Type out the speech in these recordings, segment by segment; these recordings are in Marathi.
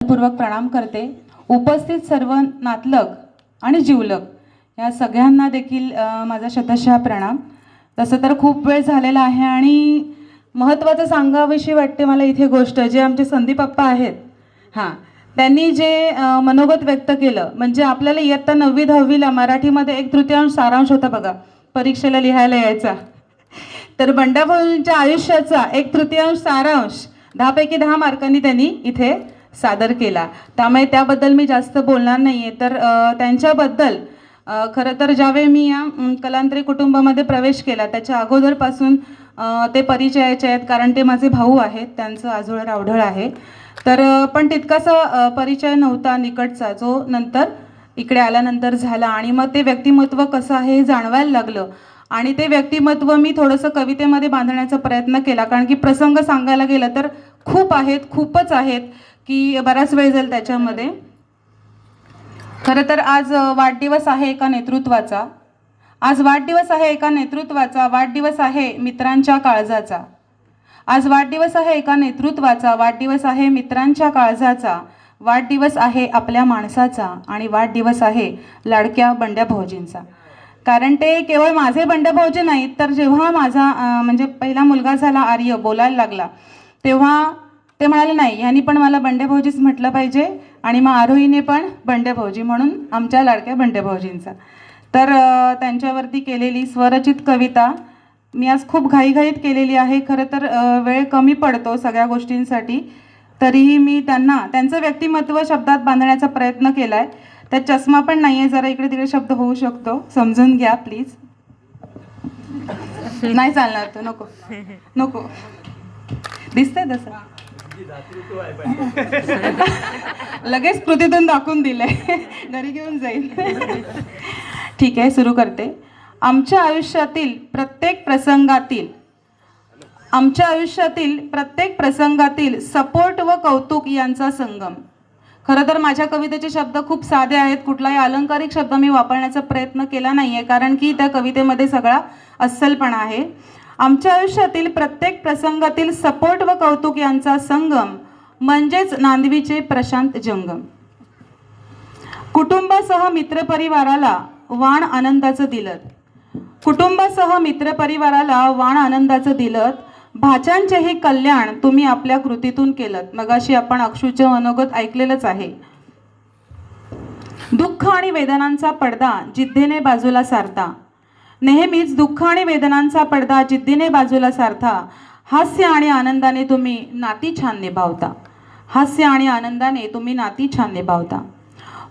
पूर्वक प्रणाम करते. उपस्थित सर्व नातलग आणि जीवलग या सगळ्यांना देखील माझा शतशः प्रणाम. तसं तर खूप वेळ झालेला आहे आणि महत्त्वाचं सांगाविषयी वाटते मला इथे गोष्ट, जे आमचे संदीप अप्पा आहेत, हां, त्यांनी जे मनोगत व्यक्त केलं, म्हणजे आपल्याला इयत्ता 9वी 10वीला मराठीमध्ये 1/3 सारांश होता बघा, परीक्षेला लिहायला यायचा. तर बंडाभाऊंच्या आयुष्याचा 1/3 सारांश 10 पैकी 10 मार्कांनी त्यांनी इथे सादर केला. त्यामुळे त्याबद्दल मी जास्त बोलणार नाही आहे. तर त्यांच्याबद्दल खरं तर ज्यावेळी मी या कलांतरी कुटुंबामध्ये प्रवेश केला त्याच्या अगोदरपासून ते परिचयाचे आहेत, कारण ते माझे भाऊ आहेत, त्यांचं आजोळ रावढळ आहे. तर पण तितकासा परिचय नव्हता निकटचा, जो नंतर इकडे आल्यानंतर झाला. आणि मग ते व्यक्तिमत्व कसं आहे हे जाणवायला लागलं आणि ते व्यक्तिमत्व मी थोडंसं कवितेमध्ये बांधण्याचा प्रयत्न केला, कारण की प्रसंग सांगायला गेलं तर खूप आहेत, खूपच आहेत, की बराच वेळ जाईल त्याच्यामध्ये. खरं तर आज वाढदिवस आहे एका नेतृत्वाचा, आज वाढदिवस आहे एका नेतृत्वाचा, वाढदिवस आहे मित्रांच्या काळजाचा. आज वाढदिवस आहे एका नेतृत्वाचा, वाढदिवस आहे मित्रांच्या काळजाचा, वाढदिवस आहे आपल्या माणसाचा आणि वाढदिवस आहे लाडक्या बंड्या भाऊजींचा. कारण ते केवळ माझे बंड्या भाऊजी नाहीत, तर जेव्हा माझा म्हणजे पहिला मुलगा झाला आर्य, बोलायला लागला, तेव्हा ते म्हणाले नाही, ह्यांनी पण मला बंड्या भाऊजीच म्हटलं पाहिजे आणि मग आरोहीने पण बंड्या भाऊजी, म्हणून आमच्या लाडक्या बंड्या भाऊजींचा. तर त्यांच्यावरती केलेली स्वरचित कविता मी आज खूप घाईघाईत केलेली आहे. खरं तर वेळ कमी पडतो सगळ्या गोष्टींसाठी, तरीही मी त्यांचं व्यक्तिमत्व शब्दात बांधण्याचा प्रयत्न केला आहे. त्यात चष्मा पण नाही आहे, जरा इकडे तिकडे शब्द होऊ शकतो, समजून घ्या प्लीज. नाही चालणार तो, नको नको, दिसतंय तसं. लगेच कृतीतून दाखवून दिलंय, घरी घेऊन जाईल. ठीक आहे, सुरू करते. आमच्या आयुष्यातील प्रत्येक प्रसंगातील सपोर्ट व कौतुक यांचा संगम. खरं तर माझ्या कवितेचे शब्द खूप साधे आहेत, कुठलाही अलंकारिक शब्द मी वापरण्याचा प्रयत्न केला नाही आहे, कारण की त्या कवितेमध्ये सगळा अस्सलपणा आहे. आमच्या आयुष्यातील प्रत्येक प्रसंगातील सपोर्ट व कौतुक यांचा संगम म्हणजेच नांदवीचे प्रशांत जंगम. कुटुंबासह मित्रपरिवाराला वाण आनंदाचं दिलत, कुटुंबासह मित्रपरिवाराला वाण आनंदाचं दिलत, भाच्यांचेही कल्याण तुम्ही आपल्या कृतीतून केलत. मगाशी आपण अक्षूचे मनोगत ऐकलेलंच आहे. दुःख आणि वेदनांचा पडदा जिद्दीने बाजूला सारता, नेहमीच दुःख आणि वेदनांचा पडदा जिद्दीने बाजूला सारता, हास्य आणि आनंदाने तुम्ही नाती छान निभावता, हास्य आणि आनंदाने तुम्ही नाती छान निभावता.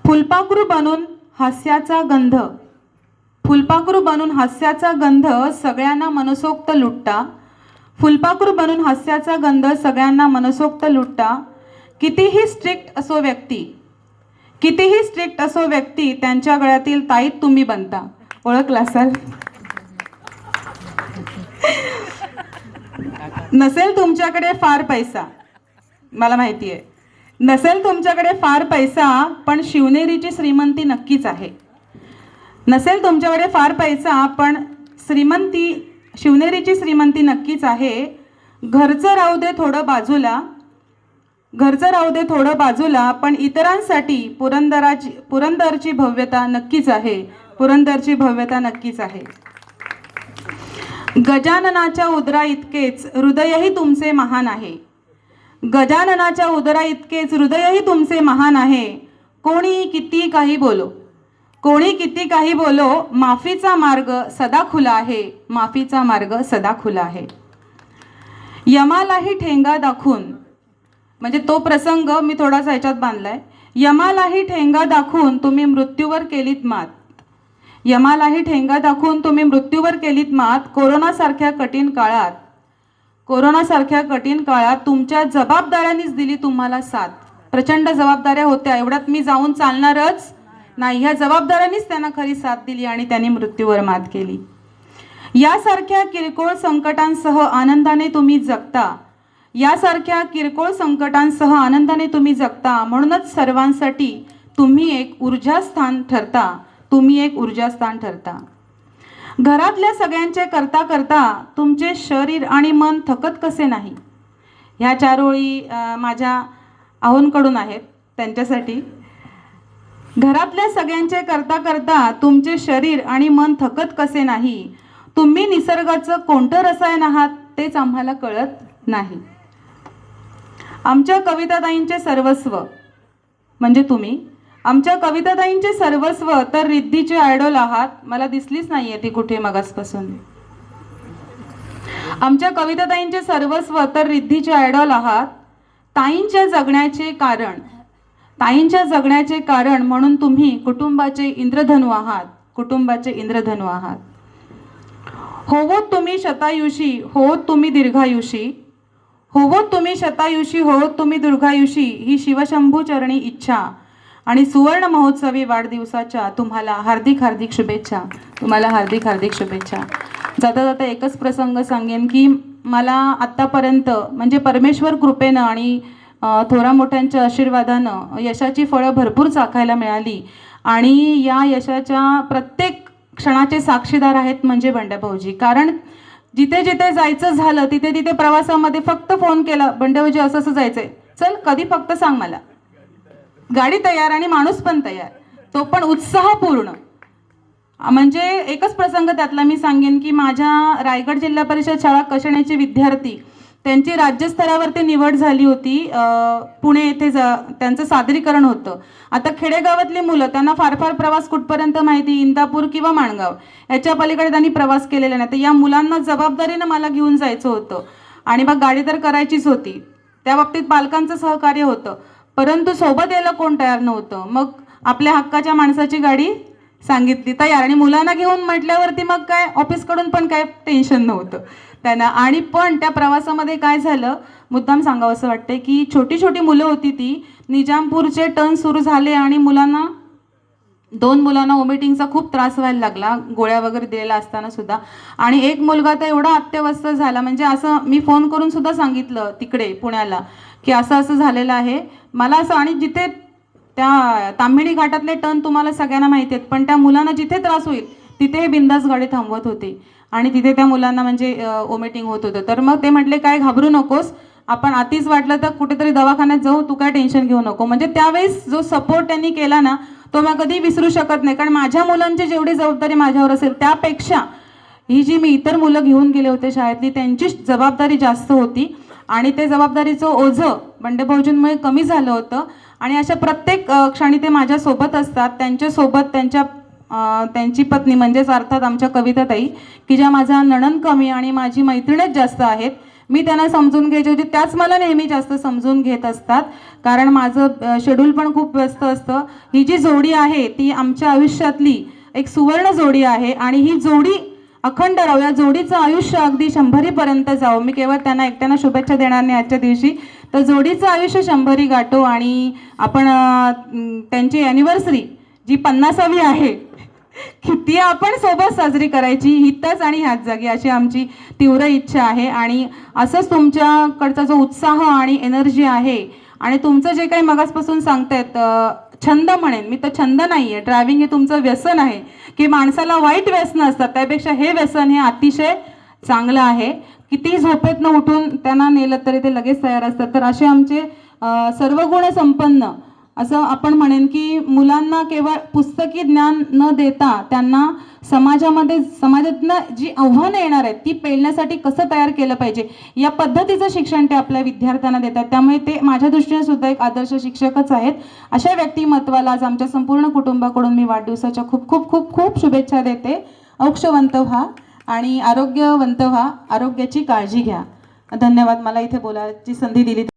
फुलपाखरू बनून हास्याचा गंध, फुलपाखरू बनून हास्याचा गंध सगळ्यांना मनसोक्त लुटता, फुलपाखरू बनून हास्याचा गंध सगळ्यांना मनसोक्त लुटता. कितीही स्ट्रिक्ट असो व्यक्ती त्यांच्या गळ्यातील ताईत तुम्ही बनता. ओळखला असाल. नसेल तुमच्याकडे फार पैसा, मला माहिती आहे, नसेल तुमच्याकडे फार पैसा, पण शिवनेरीची श्रीमंती नक्कीच आहे. नसेल तुमच्याकडे फार पैसा, पण शिवनेरीची श्रीमंती नक्कीच आहे. घरचं राहू दे थोडं बाजूला, पण इतरांसाठी पुरंदरची भव्यता नक्कीच आहे, पुरंदरची भव्यता नक्कीच आहे. गजाननाच्या उदरा इतकेच हृदयही तुमचे महान आहे, गजाननाच्या उदरा इतकेच हृदयही तुमचे महान आहे. कोणी किती काही बोलो, माफीचा मार्ग सदा खुला आहे, माफीचा मार्ग सदा खुला आहे. यमालाही ठेंगा दाखवून, म्हणजे तो प्रसंग मी थोडासा ह्याच्यात बांधलाय. यमालाही ठेंगा दाखवून तुम्ही मृत्यूवर केलीत मात, यमालाही ठेंगा दाखवून तुम्ही मृत्यूवर केलीत मात. कोरोनासारख्या कठीण काळात तुमच्या जबाबदाऱ्यांनीच दिली तुम्हाला साथ. प्रचंड जबाबदाऱ्या होत्या, एवढ्यात मी जाऊन चालणारच नाही, ह्या जबाबदाऱ्यांनीच त्यांना खरी साथ दिली आणि त्यांनी मृत्यूवर मात केली. यासारख्या किरकोळ संकटांसह आनंदाने तुम्ही जगता, म्हणूनच सर्वांसाठी तुम्ही एक ऊर्जास्थान ठरता. घरातल्या सगळ्यांचे करता करता तुमचे शरीर आणि मन थकत कसे नाही. ह्या 4 ओळी माझ्या आहोंकडून आहेत. त्यांच्यासाठी. घरातल्या सगळ्यांचे करता करता तुमचे शरीर आणि मन थकत कसे नाही. तुम्ही निसर्गाचं कोणतं रसायन आहात तेच आम्हाला कळत नाही. आमच्या कविताताईंचे सर्वस्व म्हणजे तुम्ही. आमच्या कविताताईंचे सर्वस्व तर रिद्धीचे आयडॉल आहात. मला दिसलीच नाहीये ती कुठे मगासपासून. आमच्या कविताताईंचे सर्वस्व तर रिद्धीचे आयडॉल आहात. ताईंच्या जगण्याचे कारण म्हणून तुम्ही कुटुंबाचे इंद्रधनु आहात. कुटुंबाचे इंद्रधनु आहात. होवोत तुम्ही शतायुषी, होवोत तुम्ही दीर्घायुषी. होवोत तुम्ही शतायुषी, होवोत तुम्ही दीर्घायुषी ही शिवशंभू चरणी इच्छा. आणि सुवर्ण महोत्सवी वाढदिवसाच्या तुम्हाला हार्दिक हार्दिक शुभेच्छा. तुम्हाला हार्दिक हार्दिक शुभेच्छा. जाता जाता एकच प्रसंग सांगेन की मला आत्तापर्यंत म्हणजे परमेश्वर कृपेनं आणि थोरा मोठ्यांच्या आशीर्वादानं यशाची फळं भरपूर चाखायला मिळाली. आणि या यशाच्या प्रत्येक क्षणाचे साक्षीदार आहेत म्हणजे बंड्याभाऊजी. कारण जिथे जिथे जायचं झालं तिथे तिथे प्रवासामध्ये फक्त फोन केला, बंड्याभाऊजी असं असं जायचंय, चल कधी फक्त सांग मला. गाडी तयार आणि माणूस पण तयार, तो पण उत्साहपूर्ण. म्हणजे एकच प्रसंग त्यातला मी सांगेन की माझ्या रायगड जिल्हा परिषद शाळा कशण्याचे विद्यार्थी, त्यांची राज्यस्तरावरती निवड झाली होती. पुणे येथे त्यांचं सादरीकरण होतं. आता खेडेगावातली मुलं, त्यांना फार फार प्रवास कुठपर्यंत माहिती, इंदापूर किंवा माणगाव, याच्या पलीकडे त्यांनी प्रवास केलेला नाही. तर या मुलांना जबाबदारीनं मला घेऊन जायचं होतं आणि मग गाडी तर करायचीच होती. त्या बाबतीत पालकांचं सहकार्य होतं, परंतु सोबत यायला कोण तयार नव्हतं. मग आपल्या हक्काच्या माणसाची गाडी सांगितली तयार, आणि मुलांना घेऊन म्हटल्यावरती मग काय ऑफिसकडून पण काय टेन्शन नव्हतं त्यांना. आणि पण त्या प्रवासामध्ये काय झालं, मुद्दाम सांगावं असं वाटते की छोटी छोटी मुलं होती ती. निजामपूरचे टर्न सुरू झाले आणि दोन मुलांना वॉमिटिंगचा खूप त्रास व्हायला लागला, गोळ्या वगैरे दिलेल्या असताना सुद्धा. आणि एक मुलगा तर एवढा अत्यवस्थ झाला, म्हणजे असं मी फोन करून सुद्धा सांगितलं तिकडे पुण्याला की असं असं झालेलं आहे मला असं. आणि जिथे त्या ताम्हिणी घाटातले टर्न तुम्हाला सगळ्यांना माहिती आहेत, पण त्या मुलांना जिथे त्रास होईल तिथे हे बिंदास गाडी थांबवत होते आणि तिथे त्या मुलांना म्हणजे वॉमिटिंग होत होतं. तर मग ते म्हटले काय घाबरू नकोस, आपण आधीच वाटलं तर कुठेतरी दवाखान्यात जाऊ, तू काय टेन्शन घेऊ नको. म्हणजे त्यावेळेस जो सपोर्ट त्यांनी केला ना, तो मी कधी विसरू शकत नाही. कारण माझ्या मुलांची जेवढी जबाबदारी माझ्यावर असेल त्यापेक्षा ही जी मी इतर मुलं घेऊन गेले होते शाळेतली, त्यांची जबाबदारी जास्त होती. आणि ते जबाबदारीचं ओझं बंडेभाऊजींमुळे कमी झालं होतं. आणि अशा प्रत्येक क्षणी ते माझ्यासोबत असतात. त्यांच्यासोबत त्यांची पत्नी म्हणजेच अर्थात आमच्या कविताताई, की ज्या माझा नणन कमी आणि माझी मैत्रीणच जास्त आहेत. मी त्यांना समजून घ्यायची होती, त्याच मला नेहमी जास्त समजून घेत असतात, कारण माझं शेड्यूल पण खूप व्यस्त असतं. ही जी जोडी आहे ती आमच्या आयुष्यातली एक सुवर्ण जोडी आहे आणि ही जोडी अखंड राहू, या जोडीचं आयुष्य अगदी 100रीपर्यंत जावं. मी केवळ त्यांना एकट्यानं शुभेच्छा देणार नाही आजच्या दिवशी, तर जोडीचं आयुष्य 100री गाठो. आणि आपण त्यांची ॲनिव्हर्सरी जी 50वी आहे ती आपण सोबत साजरी करायची हितच आणि ह्याच जागी, अशी आमची तीव्र इच्छा आहे. आणि असंच तुमच्याकडचा जो उत्साह आणि एनर्जी आहे आणि तुमचं जे काही मगासपासून सांगतायत छंद, म्हणेन मी तर छंद नाही आहे, ड्रायव्हिंग हे तुमचं व्यसन आहे की माणसाला वाईट व्यसन असतात, त्यापेक्षा हे व्यसन हे अतिशय चांगलं आहे. किती झोपेत न उठून त्यांना नेलं तरी ते लगेच तयार असतात. तर असे आमचे सर्व गुण संपन्न असं आपण म्हणेन की मुलांना केवळ पुस्तकी ज्ञान न देता त्यांना समाजातनं जी आव्हानं येणार आहेत ती पेलण्यासाठी कसं तयार केलं पाहिजे या पद्धतीचं शिक्षण ते आपल्या विद्यार्थ्यांना देतात. त्यामुळे ते माझ्या दृष्टीने सुद्धा एक आदर्श शिक्षकच आहेत. अशा व्यक्तिमत्वाला आज आमच्या संपूर्ण कुटुंबाकडून मी वाढदिवसाच्या खूप खूप खूप खूप शुभेच्छा देते. औक्षवंत व्हा आणि आरोग्यवंत व्हा, आरोग्याची काळजी घ्या. धन्यवाद. मला इथे बोलायची संधी दिली.